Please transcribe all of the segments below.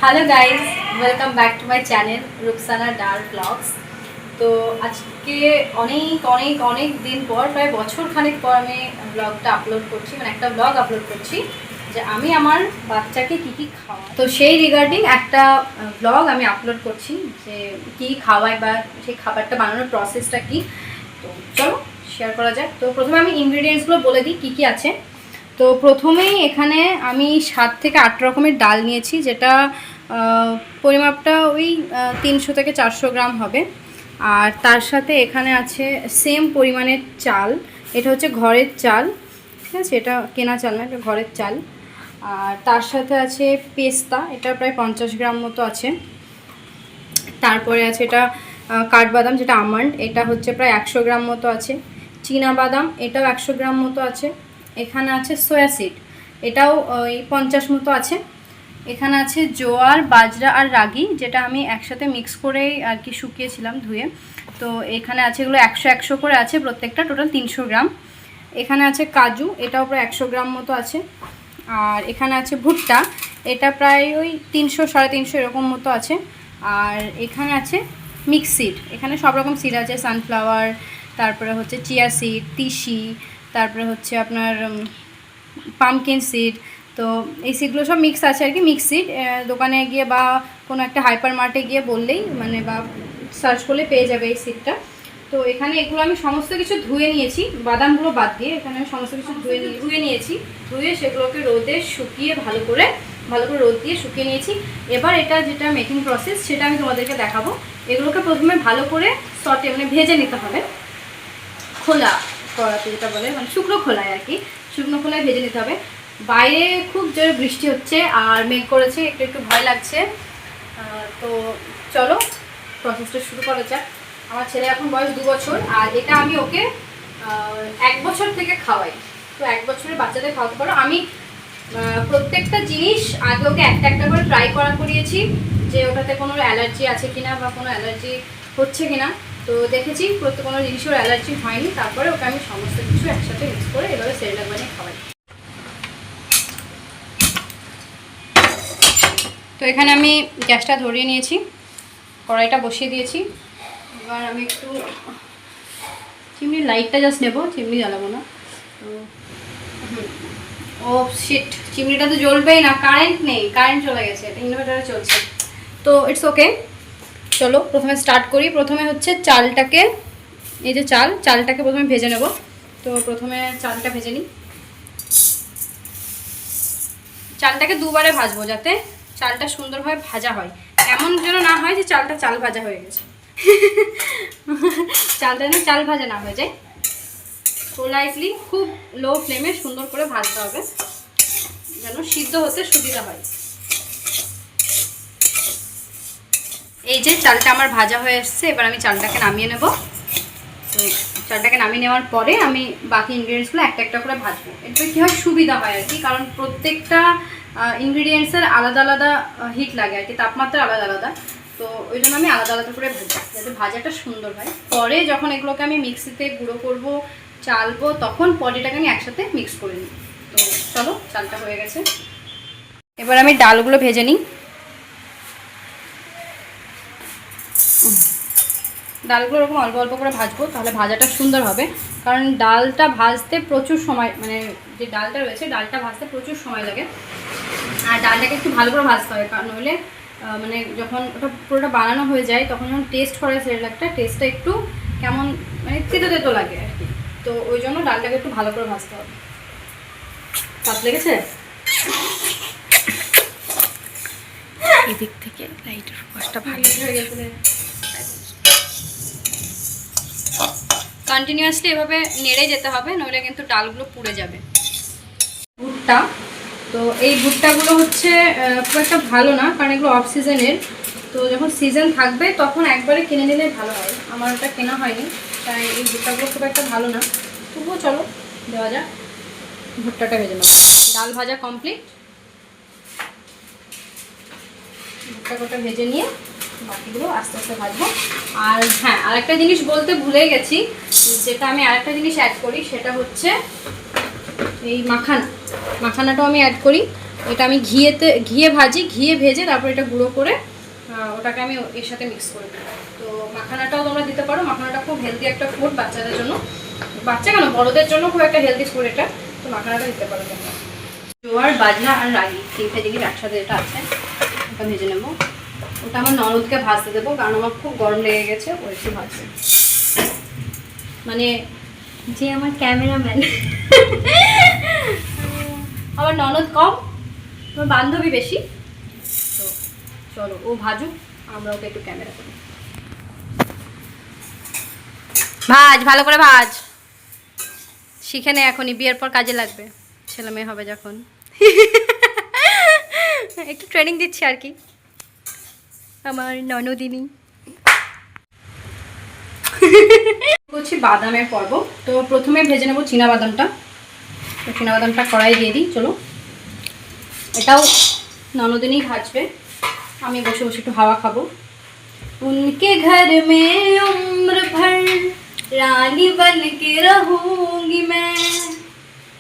Hello guys, welcome back to my channel Ruksana Dar vlogs. তো আজকে অনেক অনেক অনেক দিন পর, প্রায় বছর খানেক পর আমি ব্লগটা আপলোড করছি, মানে একটা ব্লগ আপলোড করছি যে আমি আমার বাচ্চাকে কী কী খাওয়াই। তো সেই রিগার্ডিং একটা ব্লগ আমি আপলোড করছি যে কী খাওয়াই বা সেই খাবারটা বানানোর প্রসেসটা কী। তো চলো শেয়ার করা যাক। তো প্রথমে আমি ইনগ্রিডিয়েন্টসগুলো বলে দিই কী কী আছে। তো প্রথমেই এখানে আমি 7 থেকে 8 রকমের ডাল নিয়েছি, যেটা পরিমাপটা ওই 300 থেকে 400 গ্রাম হবে। আর তার সাথে এখানে আছে সেম পরিমাণের চাল, এটা হচ্ছে ঘরের চাল, ঠিক আছে, এটা কেনা চাল না, এটা ঘরের চাল। আর তার সাথে আছে পেস্তা, এটা প্রায় 50 গ্রাম মতো আছে। তারপরে আছে এটা কাঠবাদাম, যেটা আমন্ড, এটা হচ্ছে প্রায় 100 গ্রাম মতো আছে। চীনা বাদাম, এটাও 100 গ্রাম মতো আছে। এখানে আছে সোয়া সিড, এটাও ওই 50 মতো আছে। এখানে আছে জোয়ার, বাজরা আর রাগি, যেটা আমি একসাথে মিক্স করেই আর কি শুকিয়েছিলাম ধুয়ে। তো এখানে আছে এগুলো 100 করে আছে প্রত্যেকটা, টোটাল 300 গ্রাম। এখানে আছে কাজু, এটাও প্রায় 100 গ্রাম মতো আছে। আর এখানে আছে ভুট্টা, এটা প্রায় ওই 300 350 এরকম মতো আছে। আর এখানে আছে মিক্স সিড, এখানে সব রকম সিড আছে, সানফ্লাওয়ার, তারপরে হচ্ছে চিয়া সিড, তিসি, তারপরে হচ্ছে আপনার পামকিন সিড। তো এই সিডগুলো সব মিক্স আছে আর কি, মিক্স সিড। দোকানে গিয়ে বা কোনো একটা হাইপার মার্টে গিয়ে বললেই মানে বা সার্চ করলে পেয়ে যাবে এই সিডটা। তো এখানে এগুলো আমি সমস্ত কিছু ধুয়ে নিয়েছি, বাদামগুলো বাদ দিয়ে এখানে আমি সমস্ত কিছু ধুয়ে নিয়েছি। ধুয়ে সেগুলোকে রোদে শুকিয়ে ভালো করে রোদ দিয়ে শুকিয়ে নিয়েছি। এবার এটা যেটা মেকিং প্রসেস সেটা আমি তোমাদেরকে দেখাবো। এগুলোকে প্রথমে ভালো করে সটে মানে ভেজে নিতে হবে, খোলা কড়াতে যেটা বলে, মানে শুকনো খোলায় আর কি, শুকনো খোলায় ভেজে নিতে হবে। বাইরে খুব জোরে বৃষ্টি হচ্ছে আর মেঘ করেছে, একটু একটু ভয় লাগছে। তো চলো প্রসেসটা শুরু করা যাক। আমার ছেলে এখন বয়স 2 বছর, আর এটা আমি ওকে 1 বছর থেকে খাওয়াই। তো 1 বছরের বাচ্চাদের খাওয়াতে পারো। আমি প্রত্যেকটা জিনিস আগে ওকে একটা একটা করে ট্রাই করিয়েছি যে ওটাতে কোনো অ্যালার্জি আছে কিনা বা কোনো অ্যালার্জি হচ্ছে কিনা। তো দেখেছি কোনো জিনিসের অ্যালার্জি হয়নি। তারপরে ওকে আমি সমস্ত কিছু একসাথে মিক্স করে এভাবে সেরেলাক বানিয়ে খাওয়াই। তো এখানে আমি গ্যাসটা ধরিয়ে নিয়েছি, কড়াইটা বসিয়ে দিয়েছি। এবার আমি একটু চিমনির লাইটটা জাস্ট নেবো, চিমনি জ্বালাবো না। তো ও শিট, চিমনিটা তো জ্বলবেই না, কারেন্ট নেই, কারেন্ট চলে গেছে, এটা ইনভার্টারে চলছে। তো ইটস ওকে, চলো প্রথমে স্টার্ট করি। প্রথমে হচ্ছে চালটাকে, এই যে চালটাকে প্রথমে ভেজে নেব। তো প্রথমে চালটা ভেজে নিই। চালটাকে দুবারে ভাজবো যাতে চালটা সুন্দরভাবে ভাজা হয়, এমন যেন না হয় যে চাল ভাজা হয়ে গেছে। চালটা যেন চাল ভাজা না হয়ে যায়। পোলাইটলি খুব লো ফ্লেমে সুন্দর করে ভাজতে হবে যেন সিদ্ধ হতে সুবিধা হয়। এই যে চালটা আমার ভাজা হয়ে এসছে, এবার আমি চালটাকে নামিয়ে নেব। তো চালটাকে নামিয়ে নেওয়ার পরে আমি বাকি ইনগ্রিডিয়েন্টসগুলো একটা একটা করে ভাজবো। এরপরে কী হয়, সুবিধা হয় আর কি, কারণ প্রত্যেকটা ইনগ্রিডিয়েন্টসের আলাদা আলাদা হিট লাগে আর কি, তাপমাত্রা আলাদা আলাদা। তো ওই জন্য আমি আলাদা আলাদা করে ভাজি যাতে ভাজাটা সুন্দর হয়। পরে যখন এগুলোকে আমি মিক্সিতে গুঁড়ো করবো, চালবো, তখন পরেটাকে আমি একসাথে মিক্স করে নিই। তো চলো, চালটা হয়ে গেছে, এবার আমি ডালগুলো ভেজে নিই। ডালগুলো এরকম অল্প অল্প করে ভাজবো, তাহলে ভাজাটা সুন্দর হবে। কারণ ডালটা ভাজতে প্রচুর সময়, মানে যে ডালটা রয়েছে ডালটা ভাজতে প্রচুর সময় লাগে। আর ডালটাকে একটু ভালো করে ভাজতে হবে, কারণ নইলে মানে যখন ওটা পুরোটা বানানো হয়ে যায় তখন যখন টেস্ট করে সেরেলাকটা, টেস্টটা একটু কেমন মানে তেতো লাগে আর কি। তো ওই জন্য ডালটাকে একটু ভালো করে ভাজতে হবে। তাপ লেগেছে এদিক থেকে লাইটের ফোকাসটা ভালো হয়ে গেছে। কন্টিনিউয়াসলি এভাবে নেড়ে যেতে হবে, নইলে কিন্তু ডালগুলো পুড়ে যাবে। ভুট্টা, তো এই ভুট্টাগুলো হচ্ছে খুব একটা ভালো না, কারণ এগুলো অফ সিজনের। তো যখন সিজন থাকবে তখন একবারে কিনে নিলে ভালো হয়। আমার ওটা কেনা হয়নি, তাই এই ভুট্টাগুলো খুব একটা ভালো না। তবুও চলো দেওয়া যাক। ভুট্টাটা ভেজে নেব। ডাল ভাজা কমপ্লিট, ভুট্টাটা ভেজে নিয়ে বাকিগুলো আস্তে আস্তে ভাজবো। আর হ্যাঁ, আরেকটা জিনিস বলতে ভুলে গেছি, যেটা আমি আরেকটা জিনিস অ্যাড করি, সেটা হচ্ছে এই মাখানাটাও আমি অ্যাড করি। এটা আমি ঘিয়ে ভাজি, ঘিয়ে ভেজে তারপর এটা গুঁড়ো করে ওটাকে আমি এর সাথে মিক্স করে দিই। তো মাখানাটাও তোমরা দিতে পারো, মাখানাটা খুব হেলদি একটা ফুড বাচ্চাদের জন্য, বাচ্চা কেন বড়দের জন্য খুব একটা হেলদি ফুড এটা। তো মাখানাটা দিতে পারো তোমরা। জোয়ার, বাজনা আর রাগি তিনটে জিনিস একসাথে এটা আছে, ওটা ভেজে নেবো। ওটা আমার ননদকে ভাজতে দেবো, কারণ আমার খুব গরম লেগে গেছে, ও একটু ভাজবে, মানে যে আমার ক্যামেরাম্যান। আমার ননদ কম, আমার বান্ধবী বেশি। তো চলো ও ভাজুক, আমরা ওকে একটু ক্যামেরা করি। ভাজ, ভালো করে ভাজ, শিখে নে, এখনই বিয়ের পর কাজে লাগবে, ছেলে মেয়ে হবে যখন। একটু ট্রেনিং দিচ্ছি আর কি আমার ননদিনী। করছি বাদামের পর্ব। তো প্রথমে ভেজে নেবো চীনাবাদামটা। তো চীনাবাদামটা কড়াই দিয়ে দিই, চলো। এটাও ননদিনী ভাজবে, আমি বসে বসে একটু হাওয়া খাবো। উনকে ঘর মে উম্র ভর রানী বন কে रहूंगी मैं,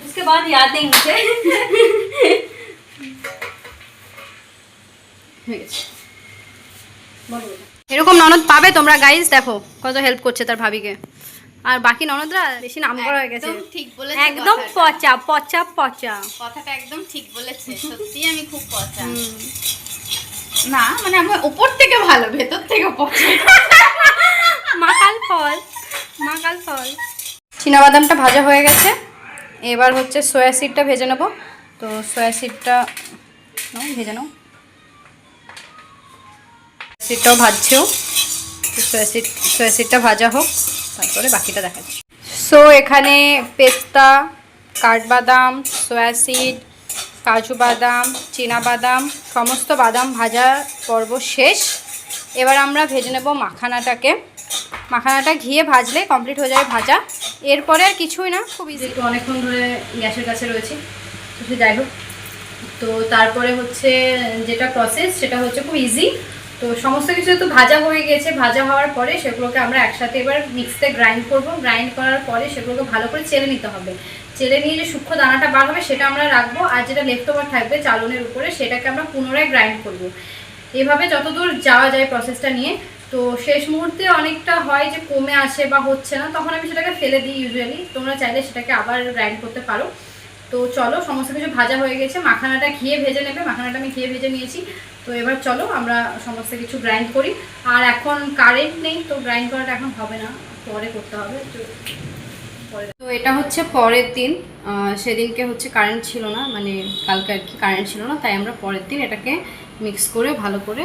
उसके बाद याद नहीं मुझे। এরকম ননদ পাবে তোমরা গাইস, দেখো কত হেল্প করছে তার ভাবিকে। আর বাকি ননদরা বেশি নাম করা হয়ে গেছে। ঠিক বলেছে, একদম পচা পচা পচা, কথাটা একদম ঠিক বলেছে। সত্যি আমি খুব পচা না, মানে আমি উপর থেকে ভালো, ভেতর থেকে পচা। মাকাল ফল, মাকাল ফল। চীনাবাদামটা ভাজা হয়ে গেছে, এবার হচ্ছে সয়া সিডটা ভেজে নেব। তো সয়া সিডটা ভেজে নাও, সিডটাও ভাজছেও। সয়া সিডটা ভাজা হোক, তারপরে বাকিটা দেখাচ্ছি। সো এখানে পেস্তা, কাঠবাদাম, সয়া সিড, কাজু বাদাম, চীনাবাদাম, সমস্ত বাদাম ভাজা পর্ব শেষ। এবার আমরা ভেজে নেব মাখানাটাকে। মাখানাটা ঘিয়ে ভাজলে কমপ্লিট হয়ে যাবে ভাজা। এরপরে আর কিছুই না, খুব ইজি। একটু অনেকক্ষণ ধরে গ্যাসের কাছে রয়েছি, তো যাই হোক। তো তারপরে হচ্ছে যেটা প্রসেস সেটা হচ্ছে খুব ইজি। তো সমস্ত কিছু তো ভাজা হয়ে গেছে, ভাজা হওয়ার পরে সেগুলোকে আমরা একসাথে এবার মিক্সিতে গ্রাইন্ড করব। গ্রাইন্ড করার পরে সেগুলোকে ভালো করে চেলে নিতে হবে। চেলে নিয়ে যে সূক্ষ্ম দানাটা বার হবে সেটা আমরা রাখবো, আর যেটা লেফট ওভার থাকবে চালনের উপরে সেটাকে আমরা পুনরায় গ্রাইন্ড করব। এভাবে যতদূর যাওয়া যায় প্রসেসটা নিয়ে। তো শেষ মুহূর্তে অনেকটা হয় যে কমে আসে বা হচ্ছে না, তখন আমি সেটাকে ফেলে দিই ইউজুয়ালি। তোমরা চাইলে সেটাকে আবার গ্রাইন্ড করতে পারো। তো চলো, সমস্ত কিছু ভাজা হয়ে গেছে, মাখানাটা ঘিয়ে ভেজে নেবে। মাখানাটা আমি ঘিয়ে ভেজে নিয়েছি। তো এবার চলো আমরা সমস্ত কিছু গ্রাইন্ড করি। আর এখন কারেন্ট নেই, তো গ্রাইন্ড করাটা এখন হবে না, পরে করতে হবে। তো এটা হচ্ছে পরের দিন, সেদিনকে হচ্ছে কারেন্ট ছিল না, মানে কালকে আর কি কারেন্ট ছিল না, তাই আমরা পরের দিন এটাকে মিক্স করে ভালো করে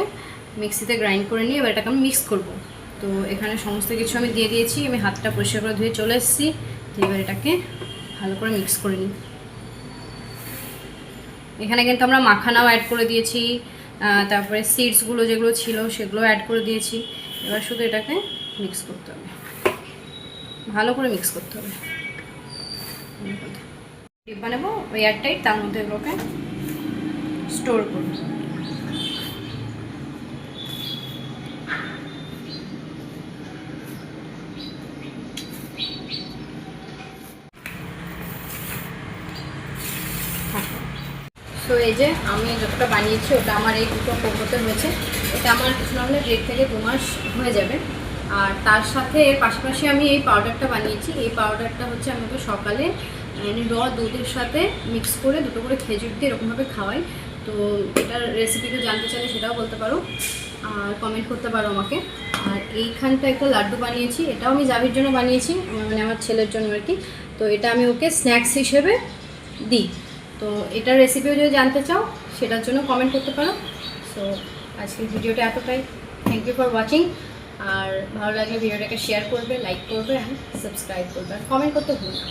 মিক্সিতে গ্রাইন্ড করে নিয়ে এবার এটাকে আমি মিক্স করব। তো এখানে সমস্ত কিছু আমি দিয়ে দিয়েছি, আমি হাতটা পরিষ্কার করে ধুয়ে চলে এসেছি। তো এবার এটাকে ভালো করে মিক্স করে নিই। এখানে কিন্তু আমরা মাখানাও অ্যাড করে দিয়েছি, তারপরে সিডসগুলো যেগুলো ছিল সেগুলো অ্যাড করে দিয়েছি। এবার শুধু এটাকে মিক্স করতে হবে, ভালো করে মিক্স করতে হবে। ডিব্বা নেবো এয়ারটাইট, তার মধ্যে এগুলোকে স্টোর করব। তো এই যে আমি যতটা বানিয়েছি ওটা আমার এই দুটো কৌটোতে হয়েছে। এটা আমার কিছু না হলে 1.5 থেকে 2 মাস হয়ে যাবে। আর তার সাথে এর পাশাপাশি আমি এই পাউডারটা বানিয়েছি। এই পাউডারটা হচ্ছে আমি ওকে সকালে র দুধের সাথে মিক্স করে দুটো করে খেজুর দিয়ে এরকমভাবে খাওয়াই। তো এটার রেসিপিটা জানতে চাইলে সেটাও বলতে পারো, আর কমেন্ট করতে পারো আমাকে। আর এইখানটা একটা লাড্ডু বানিয়েছি, এটাও আমি জাভির জন্য বানিয়েছি, মানে আমার ছেলের জন্য আর কি। তো এটা আমি ওকে স্ন্যাক্স হিসেবে দিই। তো এটার রেসিপিও যদি জানতে চাও সেটার জন্য কমেন্ট করতে পারো। সো আজকের ভিডিওটা এতটাই। Thank you for watching. আর ভালো লাগলে ভিডিওটাকে শেয়ার করবে, লাইক করবে অ্যান্ড সাবস্ক্রাইব করবে, আর কমেন্ট করতে ভুলবে না।